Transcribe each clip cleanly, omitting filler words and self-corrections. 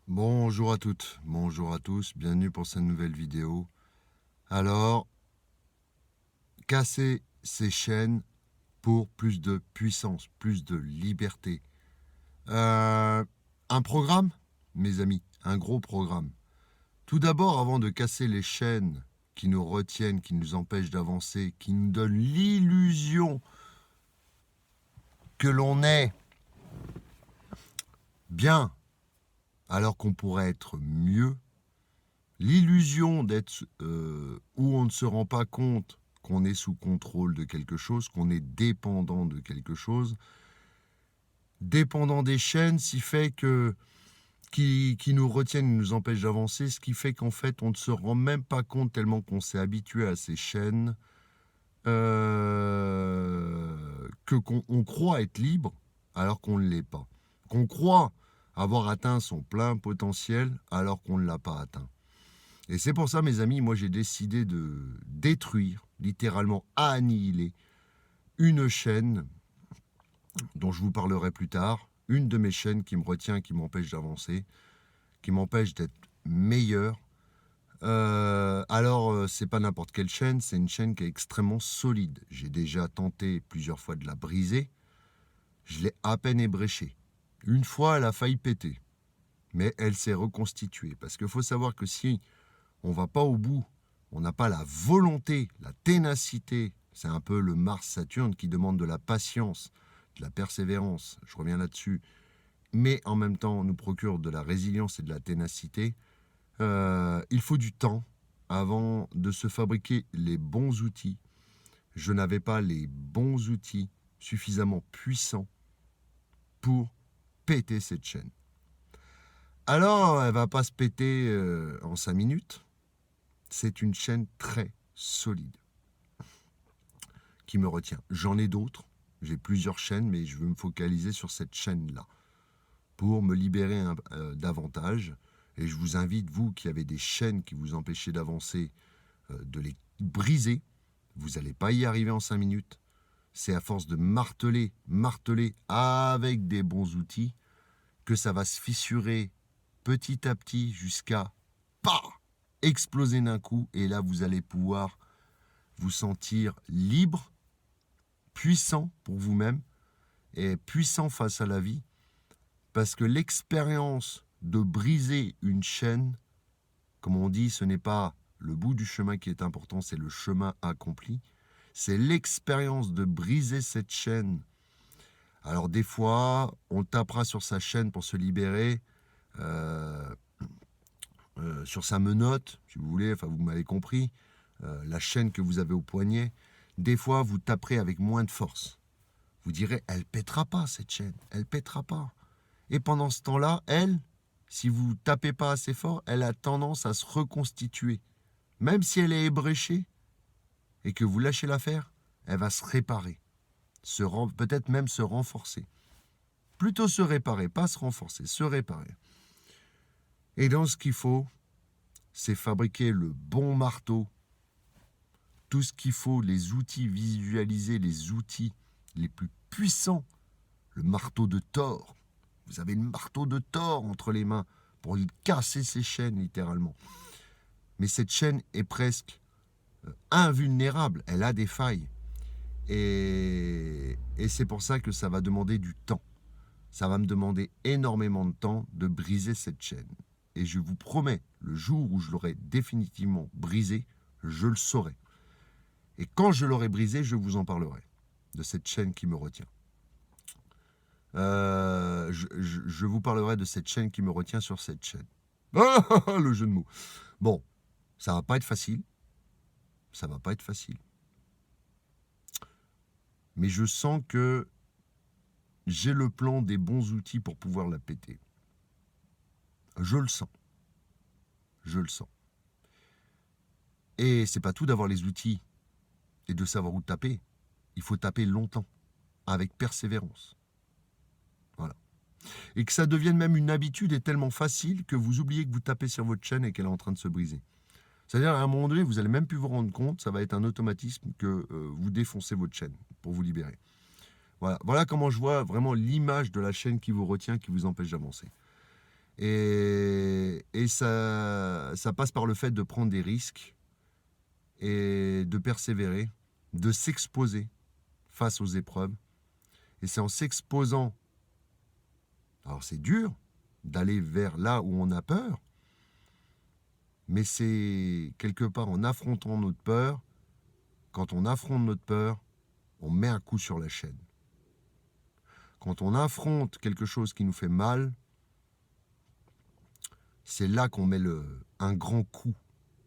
Bonjour à toutes, bonjour à tous, bienvenue pour cette nouvelle vidéo. Alors, casser ces chaînes pour plus de puissance, plus de liberté. Un programme, mes amis, un gros programme. Tout d'abord, avant de casser les chaînes qui nous retiennent, qui nous empêchent d'avancer, qui nous donnent l'illusion que l'on est bien alors qu'on pourrait être mieux, l'illusion d'être où on ne se rend pas compte qu'on est sous contrôle de quelque chose, qu'on est dépendant de quelque chose, dépendant des chaînes, qui nous retiennent et nous empêchent d'avancer, ce qui fait qu'en fait on ne se rend même pas compte tellement qu'on s'est habitué à ces chaînes, qu'on croit être libre alors qu'on ne l'est pas, qu'on croit avoir atteint son plein potentiel alors qu'on ne l'a pas atteint. Et c'est pour ça, mes amis, moi j'ai décidé de détruire, littéralement annihiler, une chaîne dont je vous parlerai plus tard, une de mes chaînes qui me retient, qui m'empêche d'avancer, qui m'empêche d'être meilleur. C'est pas n'importe quelle chaîne, c'est une chaîne qui est extrêmement solide. J'ai déjà tenté plusieurs fois de la briser, je l'ai à peine ébréchée. Une fois, elle a failli péter, mais elle s'est reconstituée. Parce qu'il faut savoir que si on ne va pas au bout, on n'a pas la volonté, la ténacité, c'est un peu le Mars-Saturne qui demande de la patience, de la persévérance, je reviens là-dessus, mais en même temps nous procure de la résilience et de la ténacité. Il faut du temps avant de se fabriquer les bons outils. Je n'avais pas les bons outils suffisamment puissants pour péter cette chaîne. Alors, elle ne va pas se péter en 5 minutes. C'est une chaîne très solide qui me retient. J'en ai d'autres, j'ai plusieurs chaînes, mais je veux me focaliser sur cette chaîne-là pour me libérer davantage. Et je vous invite, vous qui avez des chaînes qui vous empêchaient d'avancer, de les briser. Vous n'allez pas y arriver en 5 minutes. C'est à force de marteler, marteler avec des bons outils que ça va se fissurer petit à petit jusqu'à exploser d'un coup. Et là, vous allez pouvoir vous sentir libre, puissant pour vous-même et puissant face à la vie, parce que l'expérience de briser une chaîne, comme on dit, ce n'est pas le bout du chemin qui est important, c'est le chemin accompli. C'est l'expérience de briser cette chaîne. Alors des fois, on tapera sur sa chaîne pour se libérer, sur sa menotte, si vous voulez, enfin vous m'avez compris, la chaîne que vous avez au poignet. Des fois, vous taperez avec moins de force. Vous direz, elle pètera pas cette chaîne, elle pètera pas. Et pendant ce temps-là, elle, si vous tapez pas assez fort, elle a tendance à se reconstituer. Même si elle est ébréchée et que vous lâchez l'affaire, elle va se réparer, peut-être même se renforcer. Plutôt se réparer, pas se renforcer, se réparer. Et donc ce qu'il faut, c'est fabriquer le bon marteau, tout ce qu'il faut, les outils, visualiser les outils les plus puissants, le marteau de Thor. Vous avez le marteau de Thor entre les mains pour lui casser ses chaînes, littéralement. Mais cette chaîne est presque invulnérable, elle a des failles. Et c'est pour ça que ça va demander du temps. Ça va me demander énormément de temps de briser cette chaîne. Et je vous promets, le jour où je l'aurai définitivement brisée, je le saurai. Et quand je l'aurai brisée, je vous en parlerai de cette chaîne qui me retient. Je vous parlerai de cette chaîne qui me retient sur cette chaîne. Ah, le jeu de mots. Bon, ça va pas être facile. Ça va pas être facile. Mais je sens que j'ai le plan des bons outils pour pouvoir la péter. Je le sens. Je le sens. Et c'est pas tout d'avoir les outils et de savoir où taper. Il faut taper longtemps, avec persévérance. Voilà. Et que ça devienne même une habitude et tellement facile que vous oubliez que vous tapez sur votre chaîne et qu'elle est en train de se briser. C'est-à-dire, à un moment donné, vous n'allez même plus vous rendre compte, ça va être un automatisme que vous défoncez votre chaîne pour vous libérer. Voilà comment je vois vraiment l'image de la chaîne qui vous retient, qui vous empêche d'avancer. Et ça passe par le fait de prendre des risques et de persévérer, de s'exposer face aux épreuves. Et c'est en s'exposant, alors c'est dur d'aller vers là où on a peur, mais c'est quelque part en affrontant notre peur, quand on affronte notre peur, on met un coup sur la chaîne. Quand on affronte quelque chose qui nous fait mal, c'est là qu'on met un grand coup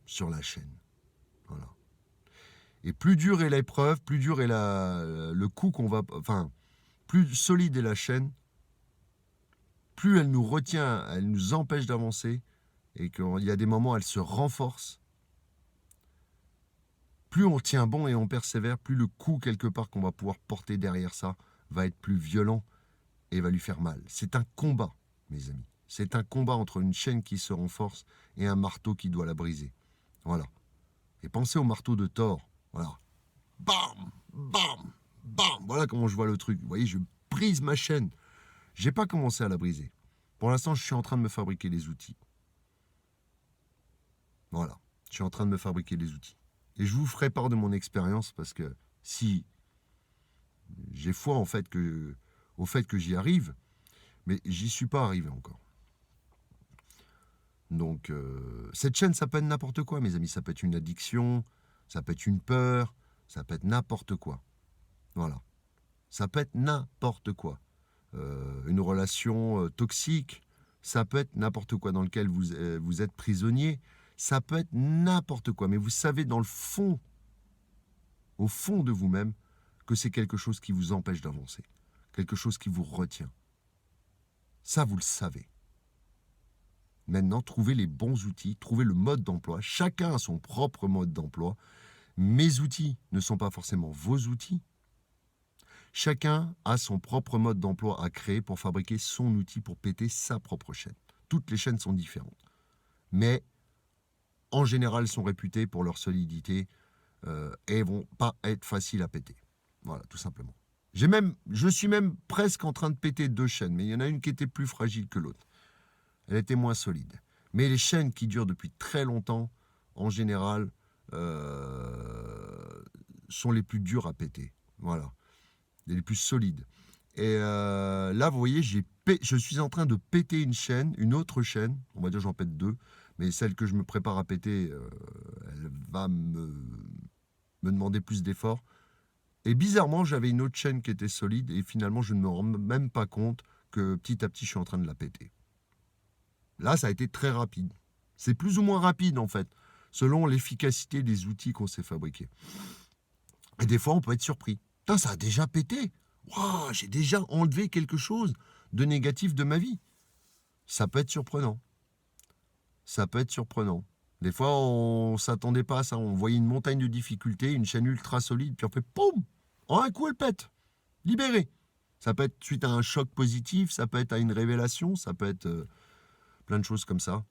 sur la chaîne. Voilà. Et plus dure est l'épreuve, plus dur est le coup qu'on va... Enfin, plus solide est la chaîne, plus elle nous retient, elle nous empêche d'avancer, et qu'il y a des moments, elle se renforce. Plus on tient bon et on persévère, plus le coup, quelque part, qu'on va pouvoir porter derrière ça, va être plus violent et va lui faire mal. C'est un combat, mes amis. C'est un combat entre une chaîne qui se renforce et un marteau qui doit la briser. Voilà. Et pensez au marteau de Thor. Voilà. Bam, bam, bam. Voilà comment je vois le truc. Vous voyez, je brise ma chaîne. J'ai pas commencé à la briser. Pour l'instant, je suis en train de me fabriquer les outils. Voilà. Je suis en train de me fabriquer les outils. Et je vous ferai part de mon expérience parce que si j'ai foi au fait que j'y arrive, mais j'y suis pas arrivé encore. Donc, cette chaîne, ça peut être n'importe quoi, mes amis. Ça peut être une addiction, ça peut être une peur, ça peut être n'importe quoi. Voilà. Ça peut être n'importe quoi. Une relation toxique, ça peut être n'importe quoi dans lequel vous êtes prisonnier. Ça peut être n'importe quoi. Mais vous savez, dans le fond, au fond de vous-même, que c'est quelque chose qui vous empêche d'avancer. Quelque chose qui vous retient. Ça, vous le savez. Maintenant, trouvez les bons outils, trouvez le mode d'emploi. Chacun a son propre mode d'emploi. Mes outils ne sont pas forcément vos outils. Chacun a son propre mode d'emploi à créer pour fabriquer son outil pour péter sa propre chaîne. Toutes les chaînes sont différentes. Mais en général, elles sont réputées pour leur solidité et vont pas être faciles à péter. Voilà, tout simplement. Je suis même presque en train de péter 2 chaînes, mais il y en a une qui était plus fragile que l'autre. Elle était moins solide. Mais les chaînes qui durent depuis très longtemps, en général, sont les plus dures à péter. Voilà. Les plus solides. Et là, vous voyez, je suis en train de péter une autre chaîne. On va dire j'en pète 2. Mais celle que je me prépare à péter, elle va me demander plus d'efforts. Et bizarrement, j'avais une autre chaîne qui était solide. Et finalement, je ne me rends même pas compte que petit à petit, je suis en train de la péter. Là, ça a été très rapide. C'est plus ou moins rapide, en fait, selon l'efficacité des outils qu'on s'est fabriqués. Et des fois, on peut être surpris. Putain, ça a déjà pété. Waouh, j'ai déjà enlevé quelque chose de négatif de ma vie. Ça peut être surprenant. Ça peut être surprenant. Des fois, on ne s'attendait pas à ça. On voyait une montagne de difficultés, une chaîne ultra solide, puis on fait poum. En un coup, elle pète. Libéré. Ça peut être suite à un choc positif, ça peut être à une révélation, ça peut être plein de choses comme ça.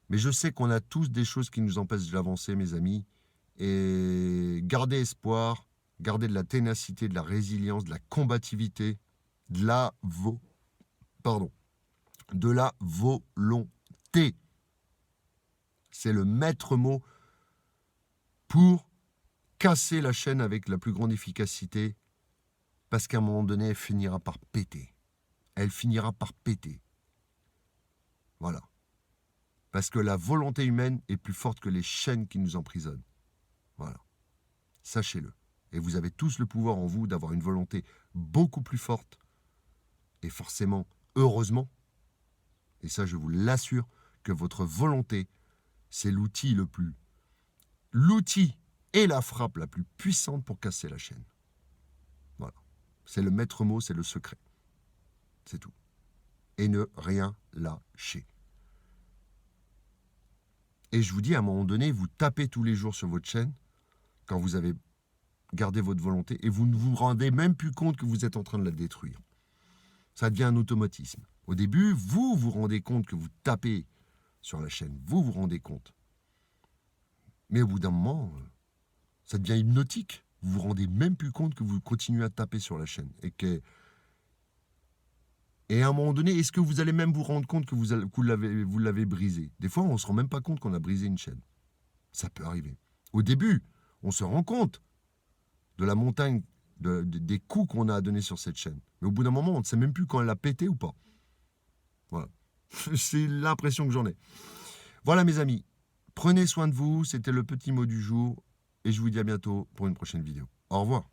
Mais je sais qu'on a tous des choses qui nous empêchent d'avancer, mes amis. Et gardez espoir, gardez de la ténacité, de la résilience, de la combativité, de la volonté. C'est le maître mot pour casser la chaîne avec la plus grande efficacité, parce qu'à un moment donné, elle finira par péter. Elle finira par péter. Voilà. Parce que la volonté humaine est plus forte que les chaînes qui nous emprisonnent. Voilà. Sachez-le. Et vous avez tous le pouvoir en vous d'avoir une volonté beaucoup plus forte. Et forcément, heureusement, et ça je vous l'assure, que votre volonté, c'est l'outil et la frappe la plus puissante pour casser la chaîne. Voilà. C'est le maître mot, c'est le secret. C'est tout. Et ne rien lâcher. Et je vous dis, à un moment donné, vous tapez tous les jours sur votre chaîne, quand vous avez gardé votre volonté, et vous ne vous rendez même plus compte que vous êtes en train de la détruire. Ça devient un automatisme. Au début, vous vous rendez compte que vous tapez sur la chaîne. Vous vous rendez compte. Mais au bout d'un moment, ça devient hypnotique. Vous vous rendez même plus compte que vous continuez à taper sur la chaîne. Et à un moment donné, est-ce que vous allez même vous rendre compte que vous l'avez brisé? Des fois, on ne se rend même pas compte qu'on a brisé une chaîne. Ça peut arriver. Au début, on se rend compte de la montagne, des coups qu'on a à donner sur cette chaîne. Mais au bout d'un moment, on ne sait même plus quand elle a pété ou pas. Voilà. C'est l'impression que j'en ai. Voilà mes amis. Prenez soin de vous. C'était le petit mot du jour. Et je vous dis à bientôt pour une prochaine vidéo. Au revoir.